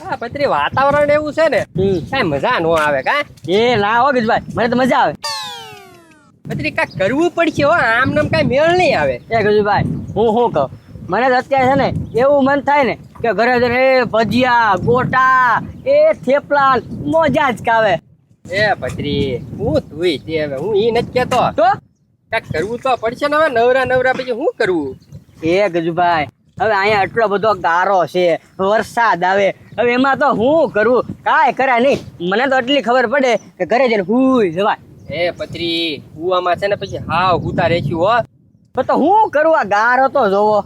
આ પત્રી વાતાવરણ એવું છે ને કઈ મજા નો આવે કા એ ના હો ગજભાઈ, મને તો મજા આવે. પત્રી કાંઈક કરવું પડશે હો, આમ નામ કઈ મેળ નહીં આવે. એ ગજભાઈ હું શું કહું, મને તો અત્યારે છે ને એવું મન થાય ને કે ઘરે જઈને ભજીયા ગોટા એ થેપલા મોજા જ કાવે. એ પત્રી હું તુંય તે હવે હું ઈ નથી કેતો, તો કાંઈક કરવું તો પડશે ને. હવે નવરા પછી શું કરવું? એ ગજભાઈ હવે અહીંયા આટલો બધો ગારો છે, વરસાદ આવે, હવે એમાં તો હું કરવું, કાંઈ કરાય નહીં. મને તો એટલી ખબર પડે કે ઘરે જઈને હુઈ જવાય. એ પત્રી કુવામાં છે ને પછી હાવ હુતા રહેશું હો. પણ તો હું કરું, આ ગારો તો જોવો.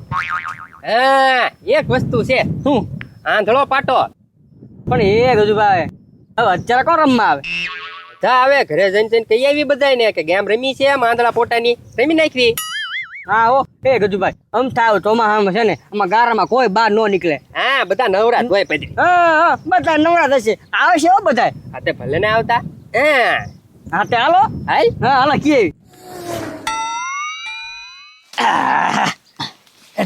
હા એક વસ્તુ છે, શું? આંધળો પાટો. પણ એ ગજુભાઈ હવે અત્યારે કોણ રમવા આવે? જા હવે ઘરે જઈને કહી આવી બધાને કે ગેમ રમી છે આંધળા પોટાની, રમી નાખવી. હા હો એ ગજુભાઈ, આમ થાય ચોમાસામાં છે ને આમાં ગારામાં કોઈ બહાર ન નીકળે. હા બધા નવરા જ હોય પત્રી. હા બધા નવરા થશે, આવશે હો બધા. હા તે ભલે ને આવતા. હા હા તે હાલો. હાલ હા હાલો કે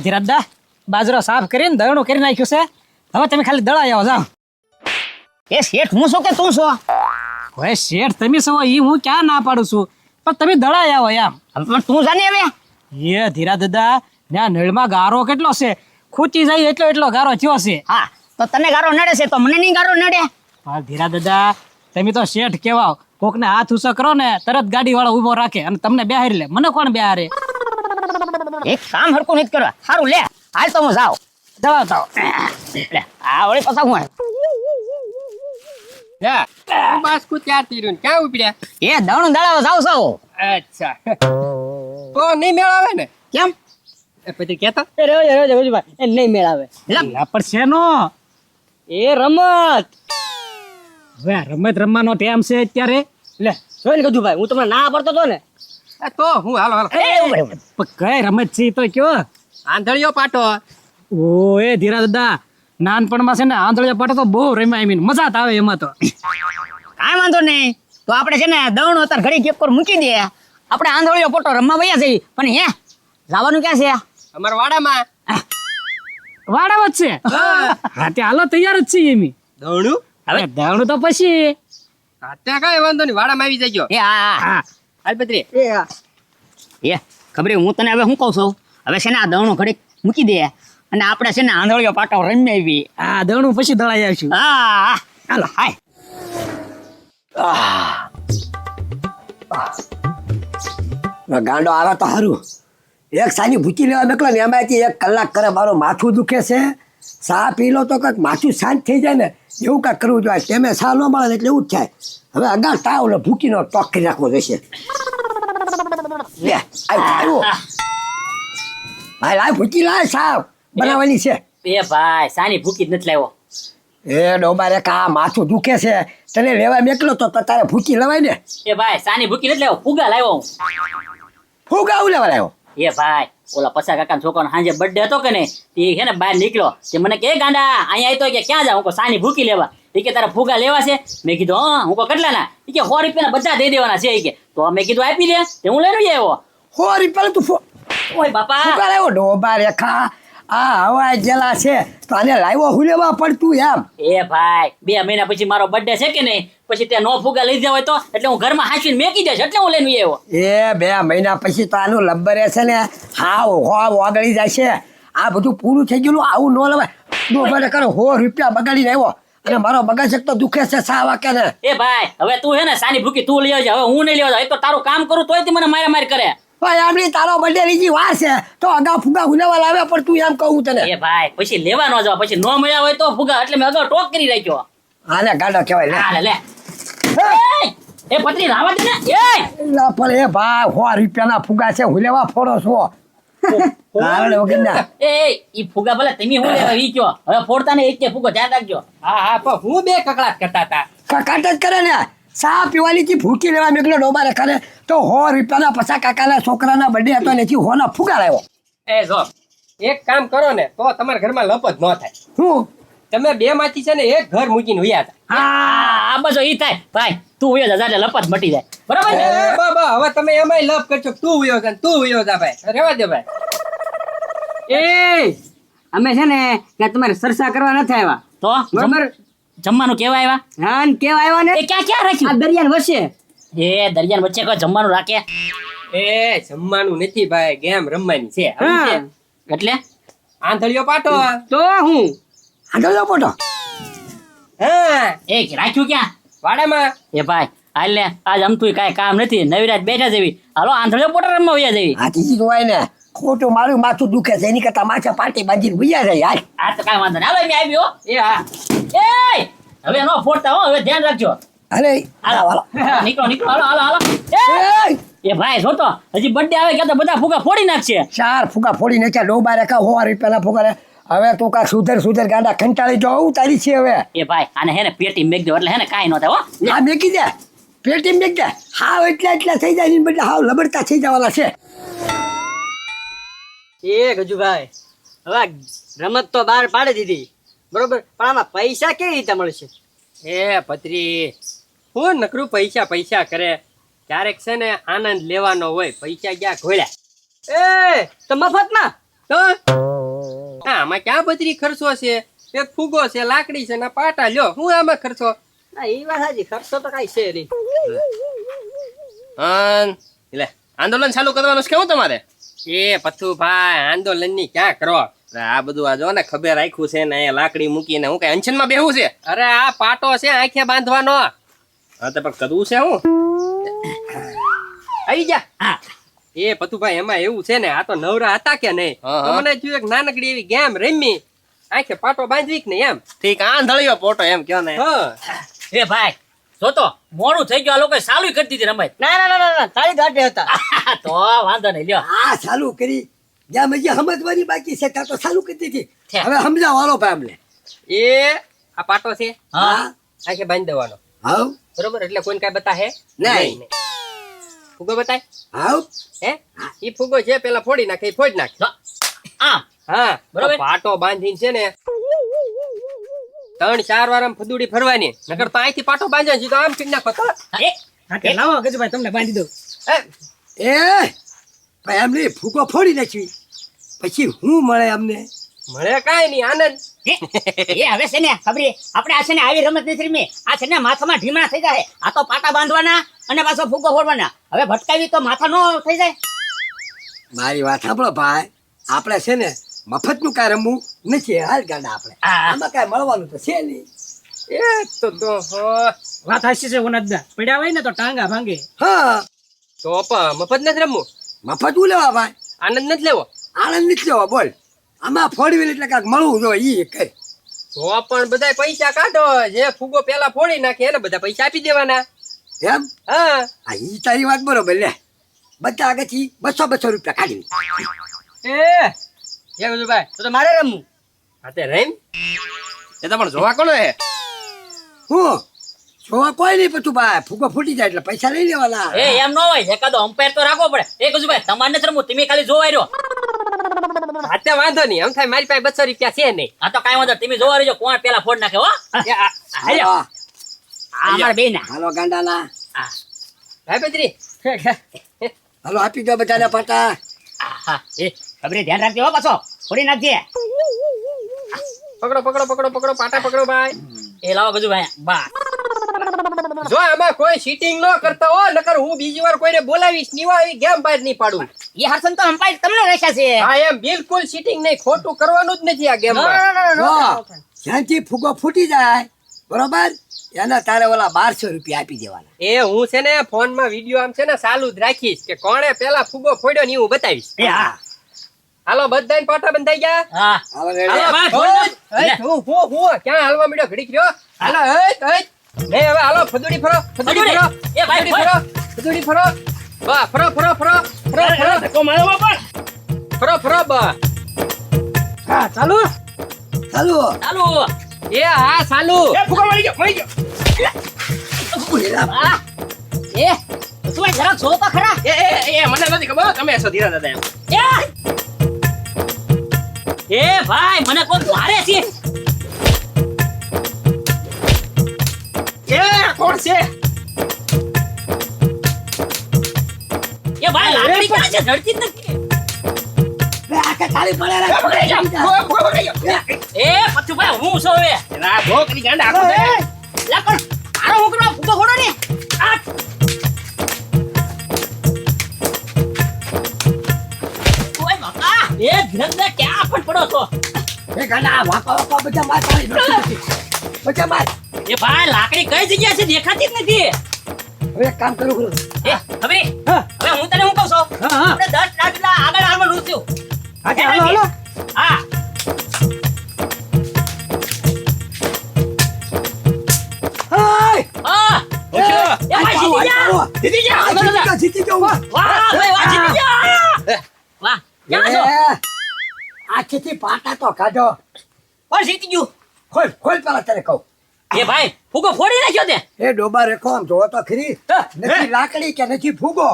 ધીરજદા બાજરો સાફ કરીને દળનું કરી નાખ્યું છે, હવે તમે ખાલી દળાઈ આવો જાઓ. એ શેઠ હું શું કે તું છો? હવે શેઠ તમે છો ઈ હું ક્યાં ના પાડું છું, પણ તમે દળાઈ આવો એમ. પણ તું જાને હવે એ ધીરા દાદા ત્યાં નળમાં ગારો કેટલો છે, ખૂચી જાય એટલો ગારો થયો છે. હા તો તને ગારો નડે છે તો મને નહીં ગારો નડે. પણ ધીરા દાદા તમે તો શેઠ કહેવાઓ, કોકને હાથ ઊંચો કરો ને તરત ગાડી વાળો ઉભો રાખે અને તમને બેહારી લે. મને કોણ બેહારે? એક કામ હરકું નથી કરવા. સારું લે હાલ તો હું જાઉં દળાવતા. આ વળી પાછા હું જા તું બાસ્કુ ત્યાર તીર્યું ક્યાં ઉપડ્યા? એ દળનું દળાવવા જાઉં છો. અચ્છા તો નહીં મેળ આવે ને? કેમ? એ પછી કેતો એ રેવજે ગજુભાઈ, એ નહીં મેળ આવે. એલા પણ શેનો? એ રમત. હવે આ રમત રમવાનો ટાઈમ છે અત્યારે. લે જોઈ ને ગજુભાઈ, હું તમને ના પડતો હતો ને. તો હું હાલો એ પણ કઈ રમત છે ઈ તો કયો? આંધળિયો પાટો. ઓ એ ધીરા દાદા નાનપણમાં છે ને આંધળિયા પાટો તો બહુ રમ્યા, આઈ મીન મજા જ આવે એમાં તો. કાંઈ વાંધો નહીં, તો આપણે છે ને દવણો અત્યારે ઘડી કેક પર મૂકી દે, આપણે આંધળીઓ પોટો રમવા વયા જઈએ. પણ હે જવાનું ક્યાં છે? અમારા વાડામાં વાડાવત છે. હા તે હાલો તૈયાર જ છીએ એમી. દવણું હવે દાણું તો પછી. અત્યારે કઈ વાંધો નહીં, વાડામાં આવી જજો. એ હા હા હાલ પત્રી એ ખબર હું તને હવે શું કહું છું, હવે છે ને આ દવણો ઘડી મૂકી દે અને આપણે છે ને આંધળીઓ પાટો રમી આવી. હા દાણું પછી દળાઈ આવશું. હા હાલો હાય. ગાંડો આવે તો સારું, એક સાની ભૂકી લેવા મેકલો ને એમાંથી 1 કલાક કરે, મારું માથું દુખે છે. ચા પી લો તો કંઈક માથું શાંત થઈ જાય ને, એવું કાંઈક કરવું જોઈએ. તેમે ચા ન મળે એટલે એવું જ થાય. હવે અગાઉ તાવ ને ભૂકીનો ટોક કરી રાખવો જોઈશે. લે આવ્યો ભાઈ, લાય ભૂકી લાય, ચા બનાવવાની છે. એ ભાઈ સાની ભૂકી જ નથી લાવ્યો. એ ડોબારે કા માથું દુખે છે, તને લેવા મેકલો તો તારે ભૂકી લેવાય ને. એ ભાઈ સાની ભૂકી નથી લાવ્યો, ફુગા લાવ્યો હું. ફૂગા આવું લેવા લાવ્યો? એ ભાઈ ઓલા પસા કાકા છોકરાનો સાંજે બર્થડે હતો કે ને, તે છે ને બહાર નીકળ્યો, તે મને કે ગાંડા અહીંયા આવ્યો કે ક્યાં જાવ? હું સાની ભૂકી લેવા. એ કે તારા ફુગા લેવા છે? મેં કીધું હા. હું કેટલા ના? એ કે 100 રૂપિયાના બધા દઈ દેવાના છે. એ કે તો મેં કીધું આપી દે, તે હું લઈને આવ્યો. 100 રૂપિયા તું ઓય બાપા ફૂગા લાવ્યો? ડોબા રેખા આ હવાઈ ગયેલા છે તો આને લાવ્યો હું લેવા પડતું એમ? એ ભાઈ 2 મહિના પછી મારો બર્થડે છે કે નહીં, પછી તે નો ફુગા લઈ જવાય તો એટલે હું ઘરમાં હાંચવીને મેકી દઈશ, એટલે હું લઈને આવ્યો. એ 2 મહિના પછી તો આનું લબ્બરે છે ને હાવ ઓગળી જાય છે. આ બધું પૂરું થઈ ગયેલું, આવું ન લેવાય. ડોબારે કરો 100 રૂપિયા બગાડીને આવ્યો અને મારો મગજ એક તો દુખે છે સા વાકે ને. એ ભાઈ હવે તું હે ને સાની ભૂકી તું લઈ આવજે, હવે હું નહીં લઈ આવજો. એ તો તારું કામ કરું તોય તે મને મારી કરે. ભાઈ આપણી તારો બર્થડે ની વાર છે તો અગાઉ ફુગા હુલેવા લાવે પણ તું એમ કહું તને. એ ભાઈ પછી લેવા ન જવા, પછી નો મળ્યા હોય તો ફુગા, એટલે મેં અગાઉ ટોક કરી રાખ્યો. આને ગાડો કહેવાય લે. હાલે લે. એ પત્રી રાવા દે ને. એલા પણ એ ભાઈ 100 રૂપિયાના ફુગા છે, હુલેવા ફોડો છો કારણ વગરના. ઈ ફુગા ભલે તમે હું લેવા ઈ કયો, હવે ફોડતા ને એક કે ફુગો ધ્યાન રાખજો. હા હા પણ હું 2 કકડાટ કરતા હતા. કકાટ જ કરે ને, ચા પીવાની થી ભૂકી લેવા મેકલો ડોબારે કરે તો 100 રૂપિયાના પછા કાકાના છોકરાના બર્થડે હતો ને 100 ના ફુગા લાવ્યો. એ જો એક કામ કરો ને તો તમારા ઘરમાં લપ જ ન થાય. હું તમે 2 માંથી છે ને એક ઘર મૂકીને વયા હતા. હા આ બાજુ ઈ થાય ભાઈ, તું ઉયો જા એટલે લપત મટી જાય. બરાબર ને? બાબા હવે તમે એમાંય લપ કરશો, તું વયો જા તું વયો જા ભાઈ, રેવા દે ભાઈ. એ અમે છે ને કે તમારે સરસા કરવા નથી આવ્યા, તો બરોબર જમવાનું કેવા આવ્યા હા ને કેવા આવ્યા ને એ ક્યાં ક્યાં આ રાખ્યું દરિયાન વચ્ચે એ દરિયાન વચ્ચે કોઈ જમવાનું રાખે એ જમવાનું નથી ભાઈ, ગેમ રમવાની છે. હા. સમજ્યા? એટલે આંધળીઓ પાટો. તો હું આંધળો પોટો હા, એ રાખ્યું ક્યાં વાડામાં. એ ભાઈ હાલ ને આજ અમતું કાંઈ કામ નથી નવી રાત બેઠા જેવી હાલો આંધળો પોટર રમવા વયા જેવી આ ચીજ હોય ને ખોટું મારું માથું દુખે છે એની કરતા માથે પાટી બાંધીને ભૂયા જાય યાર. આ તો કાંઈ વાંધો નહીં હાલો મેં આવ્યો એ હા એ હવે નો ફોડતા હો હવે ધ્યાન રાખજો અરે હાલો નીકળો નીકળો હાલો હાલો હાલો એય! એ ભાઈ જોતો હજી બર્થડે આવે કે તો બધા ફૂગા ફોડી નાખશે ચાર ફૂગા ફોડી નાખ્યા ડોબા રેખા હોવા પેલા ફૂગા રે. હવે તું કા સુધર ગાંડા કંટાળી જો તારી છે હવે એ ભાઈ આને હે ને પેટી મેક દો એટલે હે ને કાંઈ ન થાય હો આ મેકી દે પેટી મેક દે હાવ એટલા થઈ જાય ને બદલે હાવ લબડતા થઈ જવાના છે. એ ગજુભાઈ હવે રમત તો બહાર પાડી દીધી બરોબર પણ આમાં પૈસા કેવી રીતે મળશે એ પત્રી, હું નકરું પૈસા પૈસા કરે. ક્યારેક છે ને આનંદ લેવાનો હોય, પૈસા ક્યાં ઘોળ્યા. એ તો મફતમાં તો હા, આમાં ક્યાં પત્રી ખર્ચો છે? એક ફૂગો છે, લાકડી છે ને પાટા લ્યો, હું આમાં ખર્ચો. ના એ વાત સાચી ખર્ચો તો કઈ છે નહીં એટલે આંદોલન ચાલુ કરવાનું છે કેવું તમારે? એ પથ્થુભાઈ, આંદોલન ની ક્યાં કરો? આ બધું આ જો ને ખબર રાખ્યું છે ને અહીંયા લાકડી મૂકીને હું કઈ અંશન માં બેહું છે? અરે આ પાટો છે આંખે બાંધવાનો. હા તો પણ કરવું છે હું. આવી જા. હા એ પથ્થુભાઈ, એમાં એવું છે ને, આ તો નવરા હતા કે નહીં, તો મને થયું એક નાનકડી એવી ગેમ રમી, આંખે પાટો બાંધવી કે નહીં એમ. ઠીક, આંધળીયો પોટો એમ કયો ને. એ ભાઈ જોતો મોડું થઈ ગયું આ લોકો ચાલુ કરી દીધી રમાય ના તારી ગાંઠે હતા તો વાંધો નહીં લ્યો આ ચાલુ કરી જ્યાં હજી સમજવાની બાકી છે ત્યાં તો ચાલુ કરી દીધી. હવે સમજાવવાનો ભાઈ અમને. એ આ પાટો છે, હા આંખે બાંધી દેવાનો, હાવ બરોબર? એટલે કોઈને કઈ બતાહે નહીં. ફૂગો બતાય હાવ હે? ઈ ફૂગો છે પેલા ફોડી નાખે, ઈ ફોડી નાખે. આમ હા બરોબર. બરોબર. પાટો બાંધીને છે ને 3-4 વાર આમ ફદુડી ફરવાની, નકર તો અહીંથી પાટો બાંધ્યો સીધો આમ કરી નાખો તો. એ લાવો ગજુભાઈ તમને બાંધી દઉં. એ, એ ભાઈ એમને ફૂગો ફોડી નાખી પછી હું મળે અમને? મળે કાંઈ નહીં, આનંદ. એ હવે છે ને ખબરી આપણે આ છે ને આવી રમત નથી રમી આ છે ને માથામાં ઢીમણા થઈ જાય આ તો પાટા બાંધવાના અને પાછો ફૂગો ફોડવાના હવે ભટકાવી તો માથા નો થઈ જાય મારી વાત સાંભળો ભાઈ, આપણે છે ને મફત નું કાંઈ રમવું નથી. હાલ ગાંડા આપણે આમાં કાંઈ મળવાનું તો છે નહીં. એ તો વાત હાચી છે વનદા, પડ્યા હોય ને તો ટાંગા ભાંગે. હા તો પણ મફત નથી રમવું, મફત હું લેવા ભાઈ, આનંદ નથી લેવો. આનંદ નથી લેવા. બોલ આમાં ફોડવી એટલે કાંઈક મળવું જોઈએ ઈ કઈ. તો પણ બધાય પૈસા કાઢો, જે ફૂગો પેલા ફોડી નાખે એને બધા પૈસા આપી દેવાના. એમ હા હા ઈ તારી વાત બરોબર. લે બધા આગળથી 200 રૂપિયા કાઢી. એ ગજુભાઈ, તો મારે રમવું હા તે રેમ એ તો પણ જોવા કોણ હે? હું જોવા કોઈ નહીં પછી ભાઈ, ફૂગો ફૂટી જાય એટલે પૈસા લઈ લેવાના. એ એમ ન હોય એકાદો અમ્પાયર તો રાખવો પડે એ કશું ભાઈ તમારે નથી રમવું તમે ખાલી જોવા રહ્યો હા તે વાંધો નહીં, એમ થાય મારી પાસે 200 રૂપિયા છે નહીં. આ તો કાંઈ વાંધો તમે જોવા રહ્યો કોણ પેલા ફોડ નાખે હો હાલો આ અમારે બે ના હાલો ગાંડાના, ભાઈ પત્રી, હાલો આપી દો બધાને પાટા. એ ખબરે ધ્યાન રાખજે હો પાછો ફોડી નાખજે પકડો પકડો પકડો પકડો, પાટા પકડો ભાઈ. એ લાવો કજુ ભાઈ બા જો આમાં કોઈ સીટિંગ ન કરતા હો, નકર હું બીજી વાર કોઈને બોલાવીશ નહીં, આવી ગેમ બહાર નહીં પાડું. એ હરસન તો અમ્પાયર તમને રેખા છે હા એમ બિલકુલ સીટિંગ નહીં, ખોટું કરવાનું જ નથી આ ગેમમાં. જો જ્યાંથી ફૂગો ફૂટી જાય બરોબર એના તારે ઓલા 1200 રૂપિયા આપી દેવાના. એ હું છે ને ફોનમાં વિડીયો આમ છે ને ચાલુ જ રાખીશ કે કોણે પેલા ફૂગો ફોડ્યો ને હું બતાવીશ. એ હા હાલો બધાને પાટા બંધાઈ ગયા. હા હાલો અરે રેડી? ભાઈ, ફોડ નાખ. હે, હું ક્યાં હાલવા મળ્યો ઘડીક રહ્યો. હાલો ને હવે હાલો ફદુડી ફરો, ફદુડી ફદુડી. ફરો, એ ભાઈ, ફદુડી ફરો, ફદુડી ફરો. વાહ, ફરો ફરો ફરો ફરો ફરો ધક્કો મારવા પણ ફરો ફરો બા. હા ચાલુ. ચાલો ચાલુ એ હા ચાલુ. આ એ તું જરા જો તો ખરા એ મને નથી ખબર, તમે છો ધીરા દાદા એમ. એ ભાઈ મને કોણ મારે છે એ કોણ છે? એ ભાઈ લાકડી ક્યાં છે ધરતી જ નથી આખા ખાલી પડે રે. પકડાઈ જાઓ. પકડાઈ જાઓ. એ પછું હવે હું છું હવે એલા ભોકરી ગાંડા આખો દે. લા પણ મારો હું કરવા ફૂગો ફોડો ને આ ઓય બાપા એ ઘરને ક્યાં પણ પડો છો એ ગાંડા વાપા વાપા બધા માર પાડી નથી બધા માર. એ ભાઈ લાકડી કઈ જગ્યા છે દેખાતી જ નથી હવે એક કામ કરું એ હવે હવે હું તને શું કહું છું આપણે 10 લાખ આગળ આવવાનું છું હાલો હાલો હા હાય હા હું છું. એ ભાઈ જીતી જા જીતી જા જીતી જાઉં વાહ. વાહ ભાઈ વાહ જીતી જા વાહ ક્યાં છો આખીથી પાટા તો કાઢો. કોણ જીતી ગયું ખોલ ખોલ પેલા તને કહું. એ ભાઈ ફૂગો ફોડી નાખ્યો તે એ ડોબા રેખો આમ જોવો તો ખરી નથી લાકડી કે નથી ફૂગો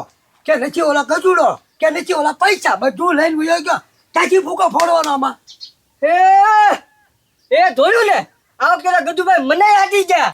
કે નથી ઓલા ગજુડો કે નથી ઓલા પૈસા બધું લઈને વયો ગયો ત્યાંથી ફૂગો ફોડવાનો આમાં. એ જોયું ને આ વખતે ગજુભાઈ મને હાજી ગયા